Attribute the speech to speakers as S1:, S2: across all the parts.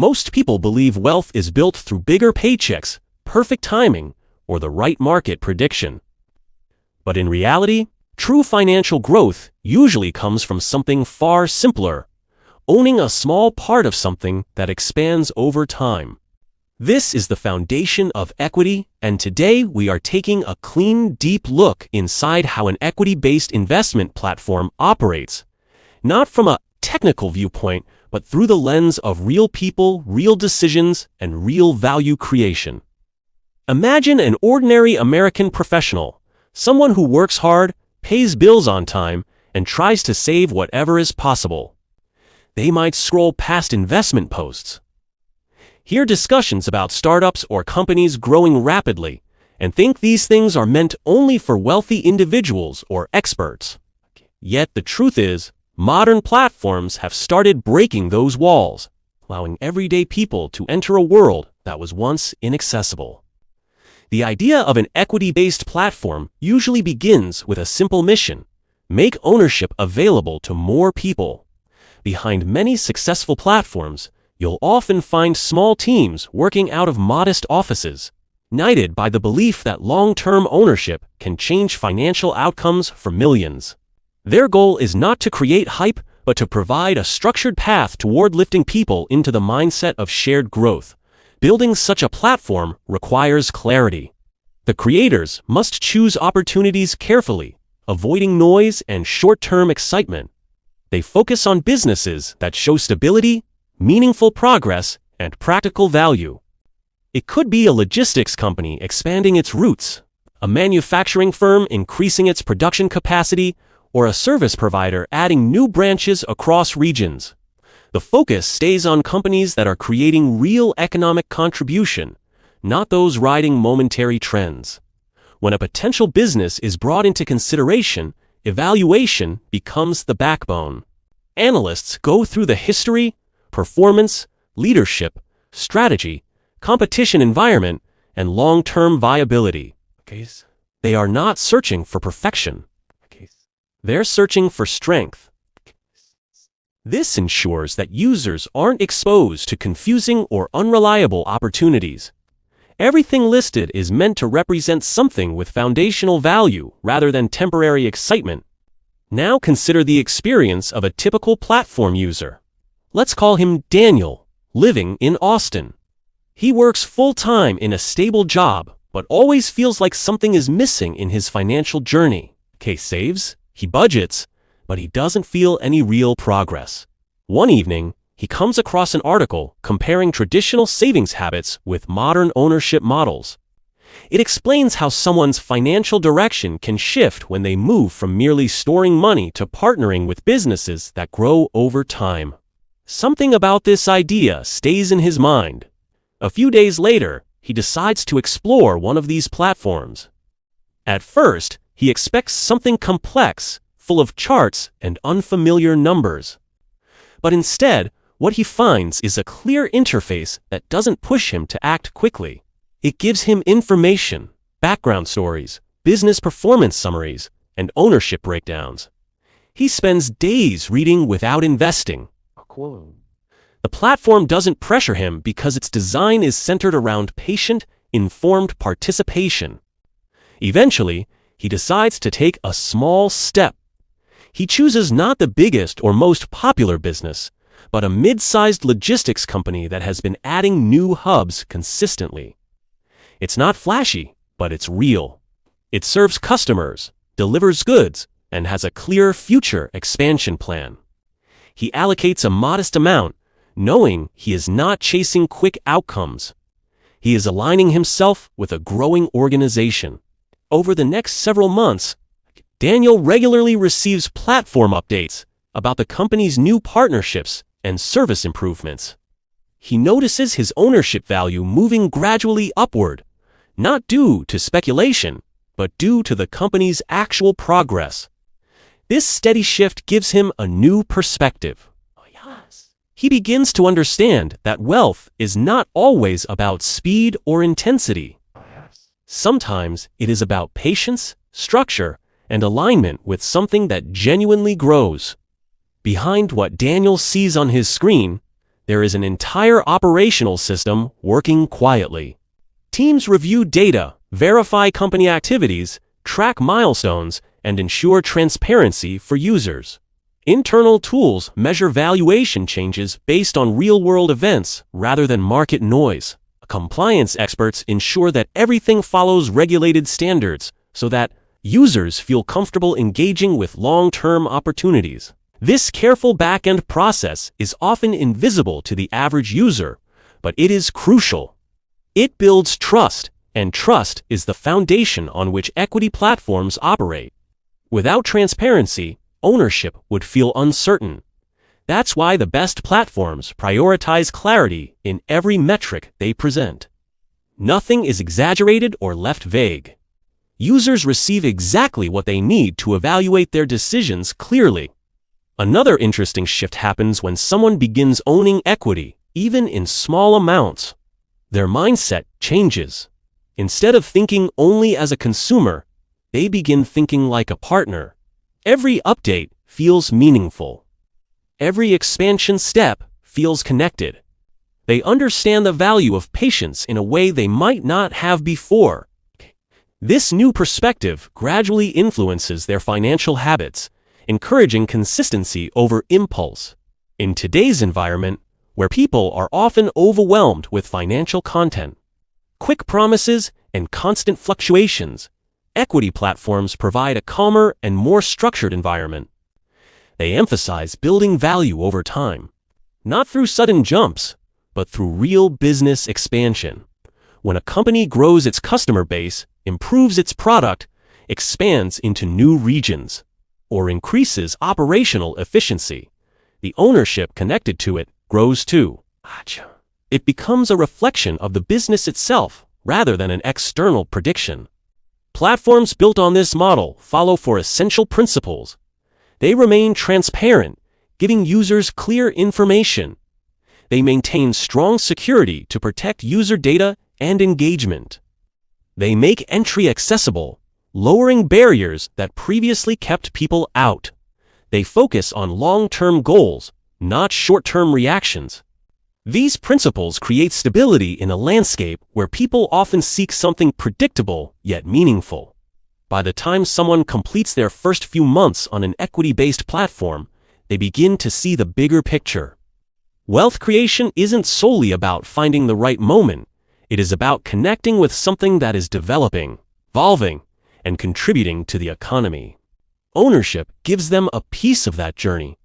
S1: Most people believe wealth is built through bigger paychecks, perfect timing, or the right market prediction. But in reality, true financial growth usually comes from something far simpler: owning a small part of something that expands over time. This is the foundation of equity, and today we are taking a clean, deep look inside how an equity-based investment platform operates, not from a technical viewpoint, but through the lens of real people, real decisions, and real value creation. Imagine an ordinary American professional, someone who works hard, pays bills on time, and tries to save whatever is possible. They might scroll past investment posts, hear discussions about startups or companies growing rapidly, and think these things are meant only for wealthy individuals or experts. Yet the truth is, modern platforms have started breaking those walls, allowing everyday people to enter a world that was once inaccessible. The idea of an equity-based platform usually begins with a simple mission: make ownership available to more people. Behind many successful platforms, you'll often find small teams working out of modest offices, united by the belief that long-term ownership can change financial outcomes for millions. Their goal is not to create hype, but to provide a structured path toward lifting people into the mindset of shared growth. Building such a platform requires clarity. The creators must choose opportunities carefully, avoiding noise and short-term excitement. They focus on businesses that show stability, meaningful progress, and practical value. It could be a logistics company expanding its routes, a manufacturing firm increasing its production capacity, or a service provider adding new branches across regions. The focus stays on companies that are creating real economic contribution, not those riding momentary trends. When a potential business is brought into consideration, evaluation becomes the backbone. Analysts go through the history, performance, leadership, strategy, competition environment, and long-term viability. They are not searching for perfection. They're searching for strength. This ensures that users aren't exposed to confusing or unreliable opportunities. Everything listed is meant to represent something with foundational value rather than temporary excitement. Now consider the experience of a typical platform user. Let's call him Daniel, living in Austin. He works full-time in a stable job, but always feels like something is missing in his financial journey. He saves, he budgets, but he doesn't feel any real progress. One evening, he comes across an article comparing traditional savings habits with modern ownership models. It explains how someone's financial direction can shift when they move from merely storing money to partnering with businesses that grow over time. Something about this idea stays in his mind. A few days later, he decides to explore one of these platforms. At first, he expects something complex, full of charts and unfamiliar numbers. But instead, what he finds is a clear interface that doesn't push him to act quickly. It gives him information, background stories, business performance summaries, and ownership breakdowns. He spends days reading without investing. The platform doesn't pressure him because its design is centered around patient, informed participation. Eventually, he decides to take a small step. He chooses not the biggest or most popular business, but a mid-sized logistics company that has been adding new hubs consistently. It's not flashy, but it's real. It serves customers, delivers goods, and has a clear future expansion plan. He allocates a modest amount, knowing he is not chasing quick outcomes. He is aligning himself with a growing organization. Over the next several months, Daniel regularly receives platform updates about the company's new partnerships and service improvements. He notices his ownership value moving gradually upward, not due to speculation, but due to the company's actual progress. This steady shift gives him a new perspective. He begins to understand that wealth is not always about speed or intensity. Sometimes it is about patience, structure, and alignment with something that genuinely grows. Behind what Daniel sees on his screen, there is an entire operational system working quietly. Teams review data, verify company activities, track milestones, and ensure transparency for users. Internal tools measure valuation changes based on real-world events rather than market noise. Compliance experts ensure that everything follows regulated standards so that users feel comfortable engaging with long-term opportunities. This careful back-end process is often invisible to the average user, but it is crucial. It builds trust, and trust is the foundation on which equity platforms operate. Without transparency, ownership would feel uncertain. That's why the best platforms prioritize clarity in every metric they present. Nothing is exaggerated or left vague. Users receive exactly what they need to evaluate their decisions clearly. Another interesting shift happens when someone begins owning equity, even in small amounts. Their mindset changes. Instead of thinking only as a consumer, they begin thinking like a partner. Every update feels meaningful. Every expansion step feels connected. They understand the value of patience in a way they might not have before. This new perspective gradually influences their financial habits, encouraging consistency over impulse. In today's environment, where people are often overwhelmed with financial content, quick promises, and constant fluctuations, equity platforms provide a calmer and more structured environment. They emphasize building value over time, not through sudden jumps, but through real business expansion. When a company grows its customer base, improves its product, expands into new regions, or increases operational efficiency, the ownership connected to it grows too. It becomes a reflection of the business itself rather than an external prediction. Platforms built on this model follow four essential principles. They remain transparent, giving users clear information. They maintain strong security to protect user data and engagement. They make entry accessible, lowering barriers that previously kept people out. They focus on long-term goals, not short-term reactions. These principles create stability in a landscape where people often seek something predictable yet meaningful. By the time someone completes their first few months on an equity-based platform, they begin to see the bigger picture. Wealth creation isn't solely about finding the right moment. It is about connecting with something that is developing, evolving, and contributing to the economy. Ownership gives them a piece of that journey.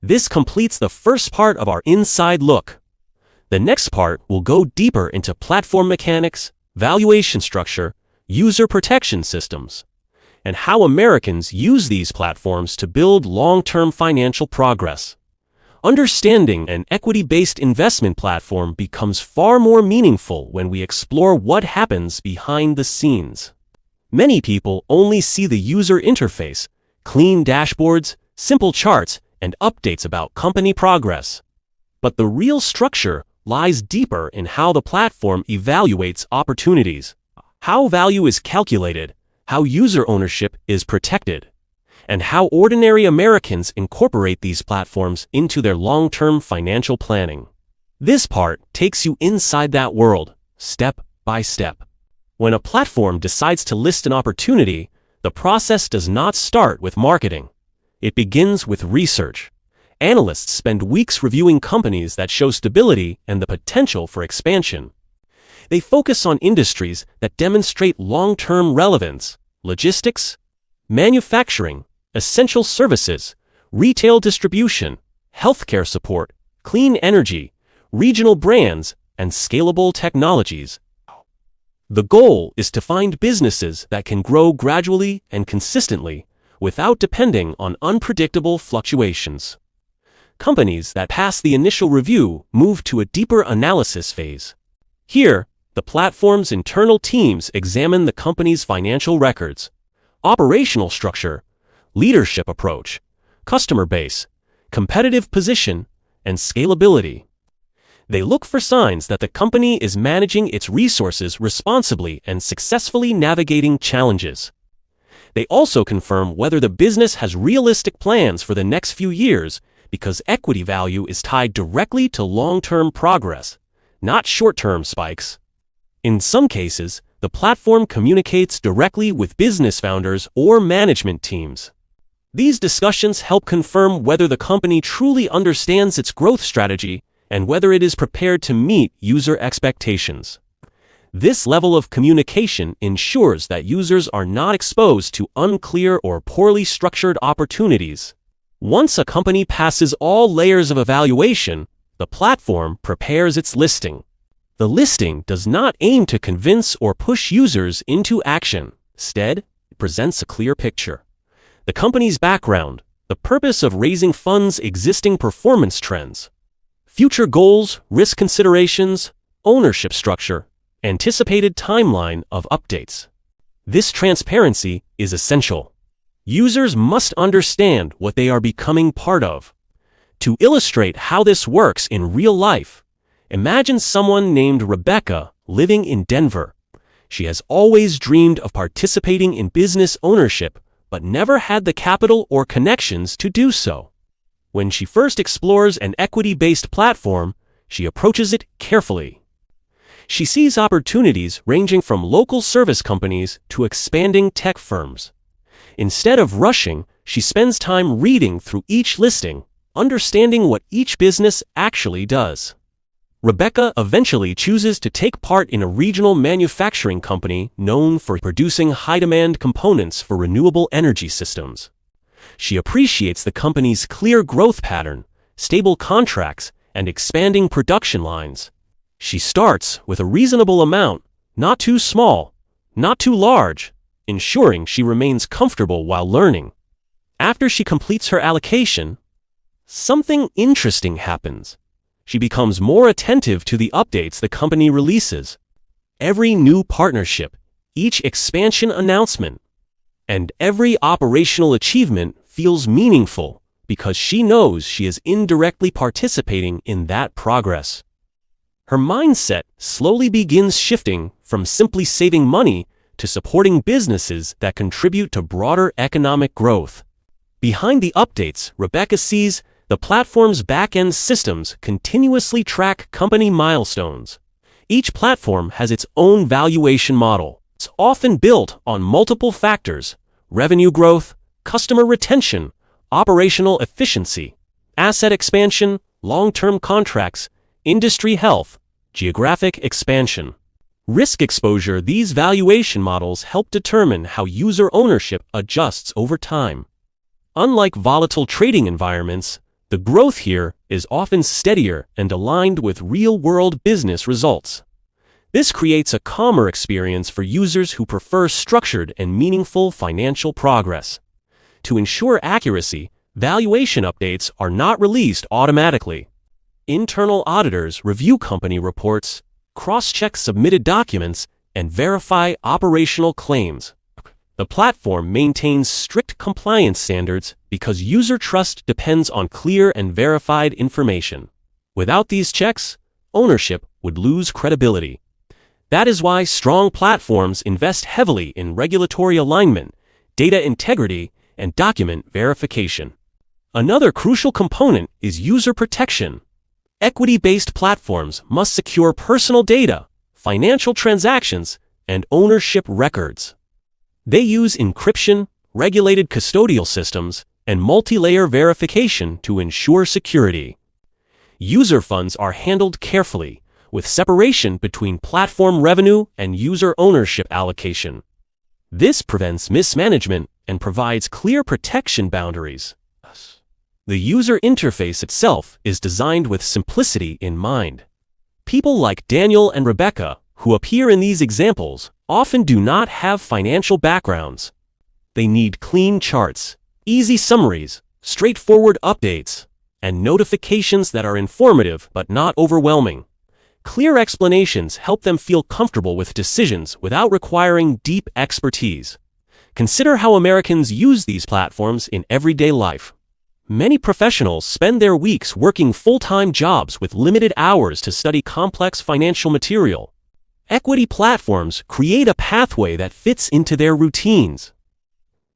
S1: This completes the first part of our inside look. The next part will go deeper into platform mechanics, valuation structure, user protection systems, and how Americans use these platforms to build long-term financial progress. Understanding an equity-based investment platform becomes far more meaningful when we explore what happens behind the scenes. Many people only see the user interface, clean dashboards, simple charts, and updates about company progress. But the real structure lies deeper in how the platform evaluates opportunities, how value is calculated, how user ownership is protected, and how ordinary Americans incorporate these platforms into their long-term financial planning. This part takes you inside that world, step by step. When a platform decides to list an opportunity, the process does not start with marketing. It begins with research. Analysts spend weeks reviewing companies that show stability and the potential for expansion. They focus on industries that demonstrate long-term relevance: logistics, manufacturing, essential services, retail distribution, healthcare support, clean energy, regional brands, and scalable technologies. The goal is to find businesses that can grow gradually and consistently without depending on unpredictable fluctuations. Companies that pass the initial review move to a deeper analysis phase. Here, the platform's internal teams examine the company's financial records, operational structure, leadership approach, customer base, competitive position, and scalability. They look for signs that the company is managing its resources responsibly and successfully navigating challenges. They also confirm whether the business has realistic plans for the next few years, because equity value is tied directly to long-term progress, not short-term spikes. In some cases, the platform communicates directly with business founders or management teams. These discussions help confirm whether the company truly understands its growth strategy and whether it is prepared to meet user expectations. This level of communication ensures that users are not exposed to unclear or poorly structured opportunities. Once a company passes all layers of evaluation, the platform prepares its listing. The listing does not aim to convince or push users into action. Instead, it presents a clear picture. The company's background, the purpose of raising funds, existing performance trends, future goals, risk considerations, ownership structure, anticipated timeline of updates. This transparency is essential. Users must understand what they are becoming part of. To illustrate how this works in real life, imagine someone named Rebecca living in Denver. She has always dreamed of participating in business ownership, but never had the capital or connections to do so. When she first explores an equity-based platform, she approaches it carefully. She sees opportunities ranging from local service companies to expanding tech firms. Instead of rushing, she spends time reading through each listing, understanding what each business actually does. Rebecca eventually chooses to take part in a regional manufacturing company known for producing high-demand components for renewable energy systems. She appreciates the company's clear growth pattern, stable contracts, and expanding production lines. She starts with a reasonable amount, not too small, not too large, ensuring she remains comfortable while learning. After she completes her allocation, something interesting happens. She becomes more attentive to the updates the company releases. Every new partnership, each expansion announcement, and every operational achievement feels meaningful because she knows she is indirectly participating in that progress. Her mindset slowly begins shifting from simply saving money to supporting businesses that contribute to broader economic growth. Behind the updates, Rebecca sees the platform's back-end systems continuously track company milestones. Each platform has its own valuation model. It's often built on multiple factors: revenue growth, customer retention, operational efficiency, asset expansion, long-term contracts, industry health, geographic expansion, risk exposure. These valuation models help determine how user ownership adjusts over time. Unlike volatile trading environments, the growth here is often steadier and aligned with real-world business results. This creates a calmer experience for users who prefer structured and meaningful financial progress. To ensure accuracy, valuation updates are not released automatically. Internal auditors review company reports, cross-check submitted documents, and verify operational claims. The platform maintains strict compliance standards because user trust depends on clear and verified information. Without these checks, ownership would lose credibility. That is why strong platforms invest heavily in regulatory alignment, data integrity, and document verification. Another crucial component is user protection. Equity-based platforms must secure personal data, financial transactions, and ownership records. They use encryption, regulated custodial systems, and multi-layer verification to ensure security. User funds are handled carefully, with separation between platform revenue and user ownership allocation. This prevents mismanagement and provides clear protection boundaries. The user interface itself is designed with simplicity in mind. People like Daniel and Rebecca, who appear in these examples, often do not have financial backgrounds. They need clean charts, easy summaries, straightforward updates, and notifications that are informative but not overwhelming. Clear explanations help them feel comfortable with decisions without requiring deep expertise. Consider how Americans use these platforms in everyday life. Many professionals spend their weeks working full-time jobs with limited hours to study complex financial material. Equity platforms create a pathway that fits into their routines.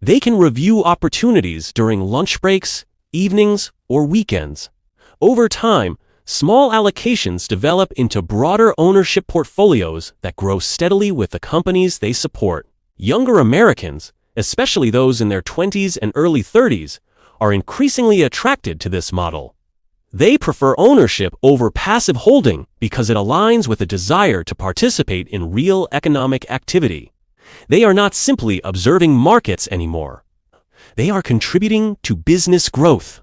S1: They can review opportunities during lunch breaks, evenings, or weekends. Over time, small allocations develop into broader ownership portfolios that grow steadily with the companies they support. Younger Americans, especially those in their 20s and early 30s, are increasingly attracted to this model. They prefer ownership over passive holding because it aligns with a desire to participate in real economic activity. They are not simply observing markets anymore. They are contributing to business growth.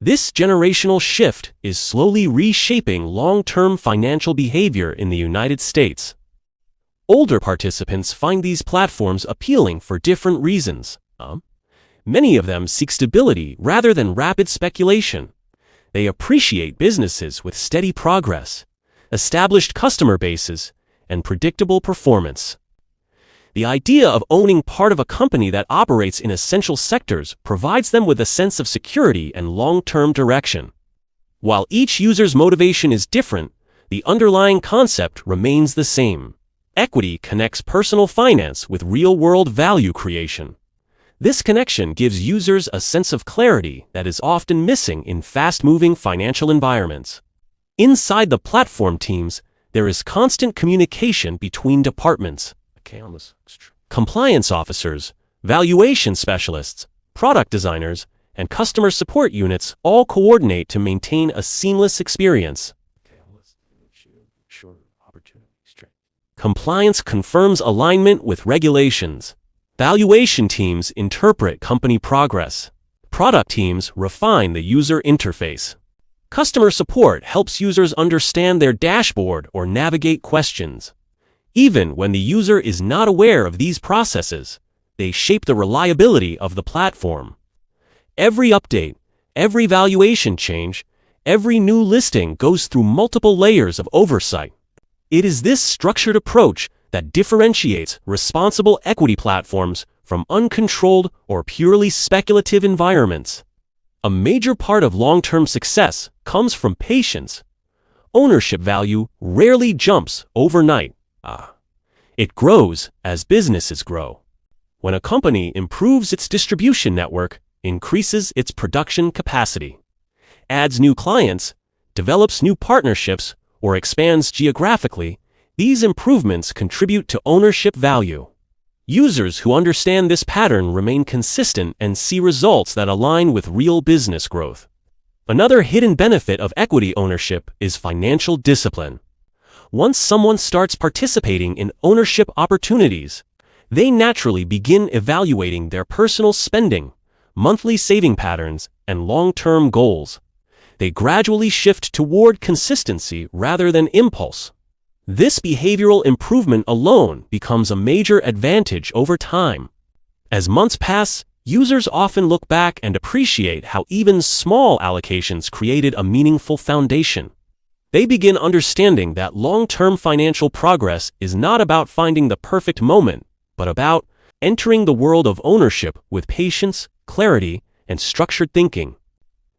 S1: This generational shift is slowly reshaping long-term financial behavior in the United States. Older participants find these platforms appealing for different reasons. Many of them seek stability rather than rapid speculation. They appreciate businesses with steady progress, established customer bases, and predictable performance. The idea of owning part of a company that operates in essential sectors provides them with a sense of security and long-term direction. While each user's motivation is different, the underlying concept remains the same. Equity connects personal finance with real-world value creation. This connection gives users a sense of clarity that is often missing in fast-moving financial environments. Inside the platform teams, there is constant communication between departments. Compliance officers, valuation specialists, product designers, and customer support units all coordinate to maintain a seamless experience. Compliance confirms alignment with regulations. Valuation teams interpret company progress. Product teams refine the user interface. Customer support helps users understand their dashboard or navigate questions. Even when the user is not aware of these processes, they shape the reliability of the platform. Every update, every valuation change, every new listing goes through multiple layers of oversight. It is this structured approach that differentiates responsible equity platforms from uncontrolled or purely speculative environments. A major part of long-term success comes from patience. Ownership value rarely jumps overnight. It grows as businesses grow. When a company improves its distribution network, increases its production capacity, adds new clients, develops new partnerships, or expands geographically, these improvements contribute to ownership value. Users who understand this pattern remain consistent and see results that align with real business growth. Another hidden benefit of equity ownership is financial discipline. Once someone starts participating in ownership opportunities, they naturally begin evaluating their personal spending, monthly saving patterns, and long-term goals. They gradually shift toward consistency rather than impulse. This behavioral improvement alone becomes a major advantage over time. As months pass, users often look back and appreciate how even small allocations created a meaningful foundation. They begin understanding that long-term financial progress is not about finding the perfect moment, but about entering the world of ownership with patience, clarity, and structured thinking.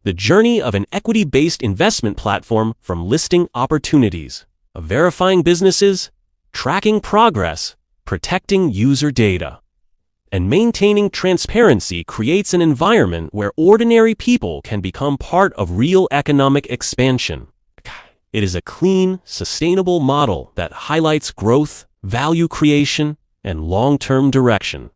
S1: The journey of an equity-based investment platform from listing opportunities, of verifying businesses, tracking progress, protecting user data, and maintaining transparency creates an environment where ordinary people can become part of real economic expansion. It is a clean, sustainable model that highlights growth, value creation, and long-term direction.